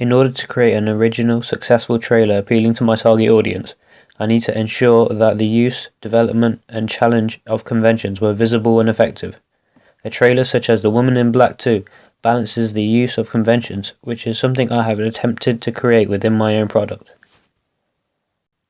In order to create an original, successful trailer appealing to my target audience, I need to ensure that the use, development, and challenge of conventions were visible and effective. A trailer such as The Woman in Black 2 balances the use of conventions, which is something I have attempted to create within my own product.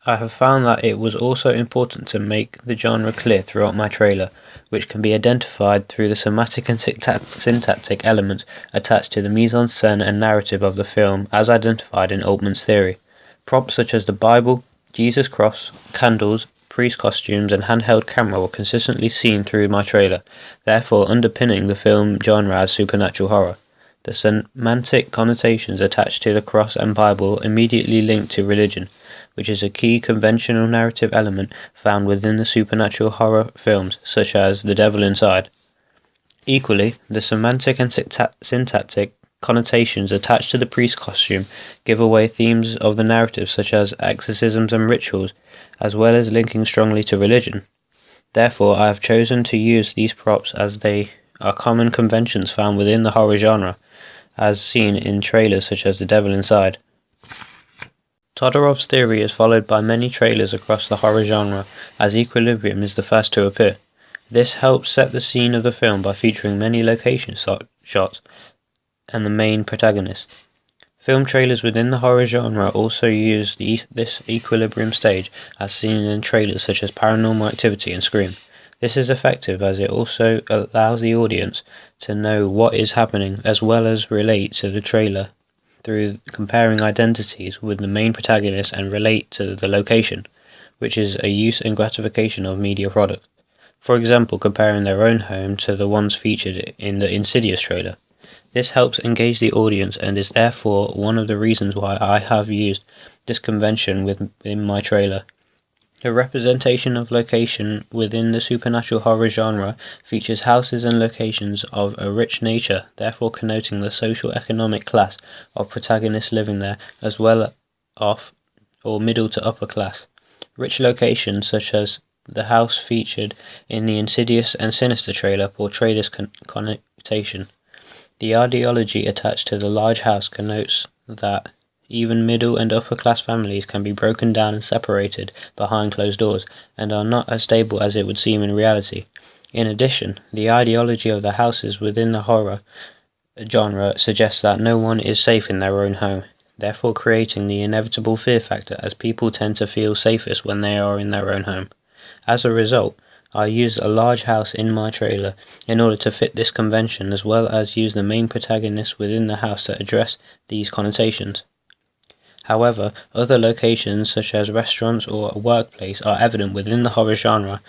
I have found that it was also important to make the genre clear throughout my trailer, which can be identified through the somatic and syntactic elements attached to the mise-en-scène and narrative of the film as identified in Altman's theory. Props such as the Bible, Jesus' cross, candles, priest costumes and handheld camera were consistently seen through my trailer, therefore underpinning the film genre as supernatural horror. The semantic connotations attached to the cross and Bible immediately link to religion, which is a key conventional narrative element found within the supernatural horror films such as The Devil Inside. Equally, the semantic and syntactic connotations attached to the priest costume give away themes of the narrative such as exorcisms and rituals, as well as linking strongly to religion. Therefore, I have chosen to use these props as they are common conventions found within the horror genre, as seen in trailers such as The Devil Inside. Todorov's theory is followed by many trailers across the horror genre, as Equilibrium is the first to appear. This helps set the scene of the film by featuring many location shots and the main protagonist. Film trailers within the horror genre also use this equilibrium stage, as seen in trailers such as Paranormal Activity and Scream. This is effective as it also allows the audience to know what is happening as well as relate to the trailer through comparing identities with the main protagonist and relate to the location, which is a use and gratification of media product. For example, comparing their own home to the ones featured in the Insidious trailer. This helps engage the audience and is therefore one of the reasons why I have used this convention within my trailer. The representation of location within the supernatural horror genre features houses and locations of a rich nature, therefore connoting the socio-economic class of protagonists living there, as well off or middle to upper class. Rich locations such as the house featured in the Insidious and Sinister trailer portray this connotation. The ideology attached to the large house connotes that even middle and upper class families can be broken down and separated behind closed doors, and are not as stable as it would seem in reality. In addition, the ideology of the houses within the horror genre suggests that no one is safe in their own home, therefore creating the inevitable fear factor, as people tend to feel safest when they are in their own home. As a result, I used a large house in my trailer in order to fit this convention, as well as use the main protagonist within the house to address these connotations. However, other locations such as restaurants or a workplace are evident within the horror genre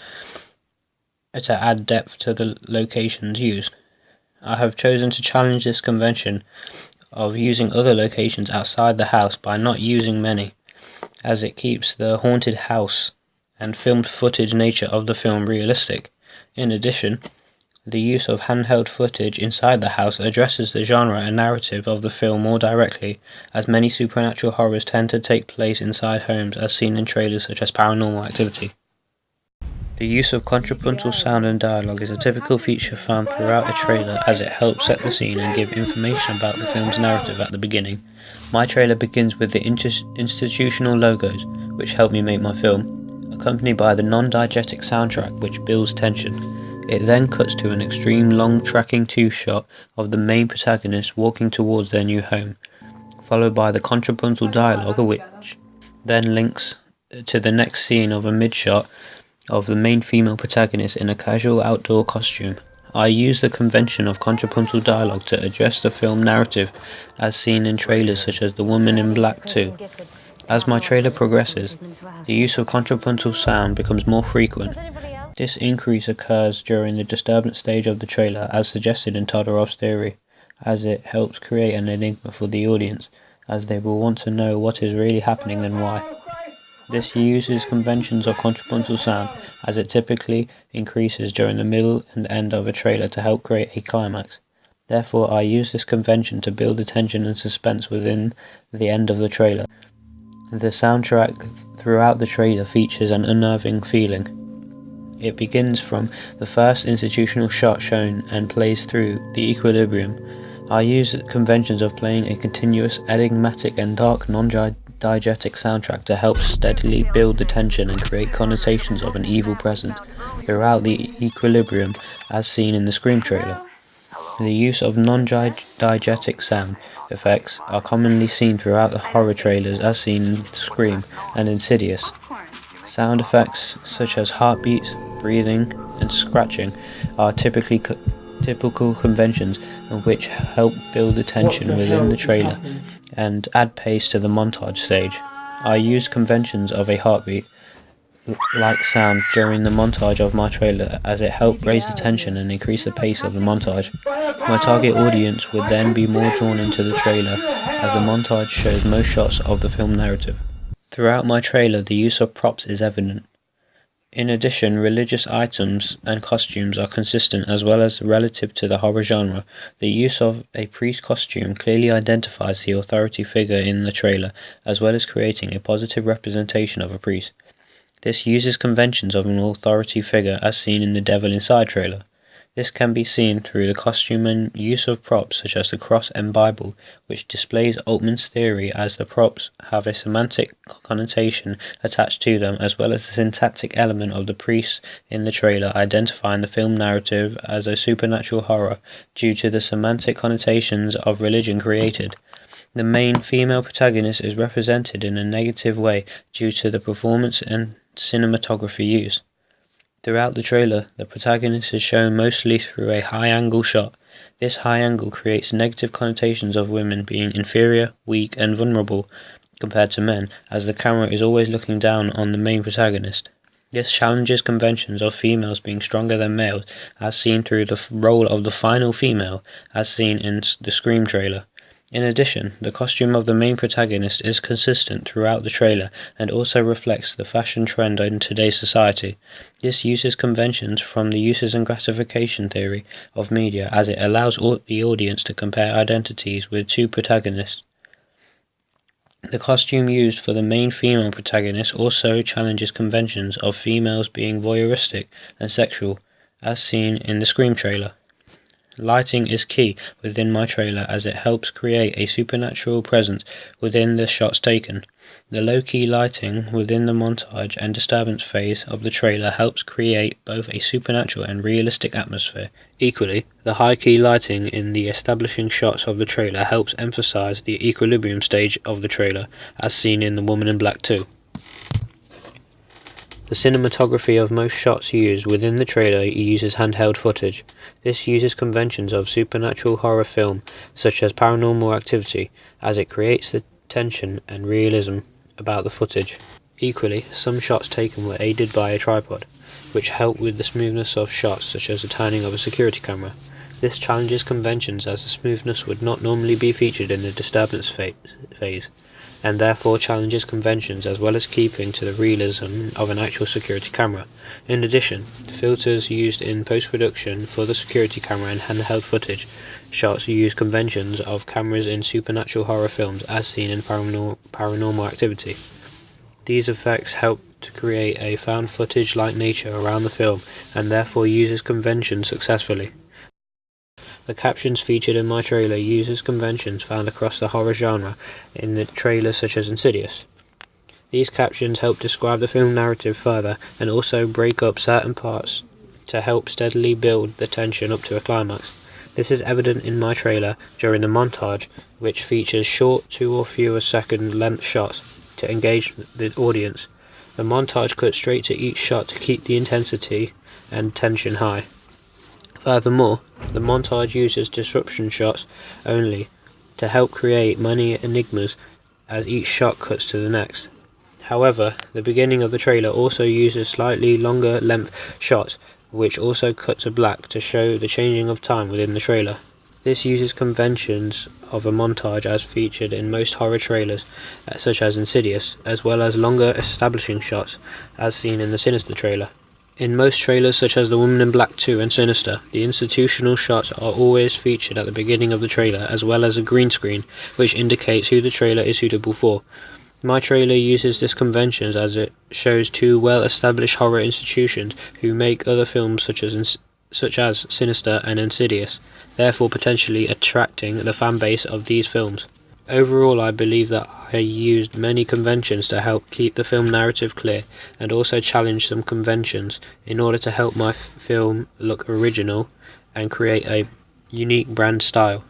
to add depth to the locations used. I have chosen to challenge this convention of using other locations outside the house by not using many, as it keeps the haunted house and filmed footage nature of the film realistic. In addition, the use of handheld footage inside the house addresses the genre and narrative of the film more directly, as many supernatural horrors tend to take place inside homes, as seen in trailers such as Paranormal Activity. The use of contrapuntal sound and dialogue is a typical feature found throughout a trailer, as it helps set the scene and give information about the film's narrative at the beginning. My trailer begins with the institutional logos, which help me make my film, accompanied by the non-diegetic soundtrack which builds tension. It then cuts to an extreme long tracking two-shot of the main protagonist walking towards their new home, followed by the contrapuntal dialogue, which then links to the next scene of a mid-shot of the main female protagonist in a casual outdoor costume. I use the convention of contrapuntal dialogue to address the film narrative, as seen in trailers such as The Woman in Black 2. As my trailer progresses, the use of contrapuntal sound becomes more frequent. This increase occurs during the disturbance stage of the trailer, as suggested in Todorov's theory, as it helps create an enigma for the audience, as they will want to know what is really happening and why. This uses conventions of contrapuntal sound, as it typically increases during the middle and end of a trailer to help create a climax. Therefore, I use this convention to build the tension and suspense within the end of the trailer. The soundtrack throughout the trailer features an unnerving feeling. It begins from the first institutional shot shown and plays through the equilibrium I use conventions of playing a continuous, enigmatic and dark non-diegetic soundtrack to help steadily build the tension and create connotations of an evil presence throughout the equilibrium as seen in the Scream trailer. The use of non-diegetic sound effects are commonly seen throughout the horror trailers as seen in Scream and Insidious. Sound effects such as heartbeats, breathing, and scratching are typical conventions which help build the tension within the trailer and add pace to the montage stage. I use conventions of a heartbeat like sound during the montage of my trailer as it helped raise the tension and increase the pace of the montage. My target audience would then be more drawn into the trailer as the montage shows most shots of the film narrative. Throughout my trailer, the use of props is evident. In addition, religious items and costumes are consistent as well as relative to the horror genre. The use of a priest costume clearly identifies the authority figure in the trailer, as well as creating a positive representation of a priest. This uses conventions of an authority figure as seen in the Devil Inside trailer. This can be seen through the costume and use of props such as the cross and Bible, which displays Altman's theory as the props have a semantic connotation attached to them, as well as the syntactic element of the priest in the trailer identifying the film narrative as a supernatural horror due to the semantic connotations of religion created. The main female protagonist is represented in a negative way due to the performance and cinematography used. Throughout the trailer, the protagonist is shown mostly through a high-angle shot. This high angle creates negative connotations of women being inferior, weak, and vulnerable compared to men, as the camera is always looking down on the main protagonist. This challenges conventions of females being stronger than males, as seen through the role of the final female, as seen in the Scream trailer. In addition, the costume of the main protagonist is consistent throughout the trailer and also reflects the fashion trend in today's society. This uses conventions from the uses and gratification theory of media as it allows the audience to compare identities with two protagonists. The costume used for the main female protagonist also challenges conventions of females being voyeuristic and sexual, as seen in the Scream trailer. Lighting is key within my trailer as it helps create a supernatural presence within the shots taken. The low-key lighting within the montage and disturbance phase of the trailer helps create both a supernatural and realistic atmosphere. Equally, the high-key lighting in the establishing shots of the trailer helps emphasize the equilibrium stage of the trailer, as seen in The Woman in Black 2. The cinematography of most shots used within the trailer uses handheld footage. This uses conventions of supernatural horror film, such as Paranormal Activity, as it creates the tension and realism about the footage. Equally, some shots taken were aided by a tripod, which helped with the smoothness of shots such as the turning of a security camera. This challenges conventions as the smoothness would not normally be featured in the disturbance phase, and therefore challenges conventions as well as keeping to the realism of an actual security camera. In addition, the filters used in post-production for the security camera and handheld footage shots use conventions of cameras in supernatural horror films as seen in Paranormal Activity. These effects help to create a found footage-like nature around the film and therefore uses conventions successfully. The captions featured in my trailer uses conventions found across the horror genre in the trailer such as Insidious. These captions help describe the film narrative further and also break up certain parts to help steadily build the tension up to a climax. This is evident in my trailer during the montage, which features short 2 or fewer second length shots to engage the audience. The montage cuts straight to each shot to keep the intensity and tension high. Furthermore, the montage uses disruption shots only to help create many enigmas as each shot cuts to the next. However, the beginning of the trailer also uses slightly longer length shots which also cut to black to show the changing of time within the trailer. This uses conventions of a montage as featured in most horror trailers such as Insidious, as well as longer establishing shots as seen in the Sinister trailer. In most trailers such as The Woman in Black 2 and Sinister, the institutional shots are always featured at the beginning of the trailer, as well as a green screen, which indicates who the trailer is suitable for. My trailer uses this convention as it shows two well-established horror institutions who make other films such as Sinister and Insidious, therefore potentially attracting the fan base of these films. Overall, I believe that I used many conventions to help keep the film narrative clear, and also challenged some conventions in order to help my film look original and create a unique brand style.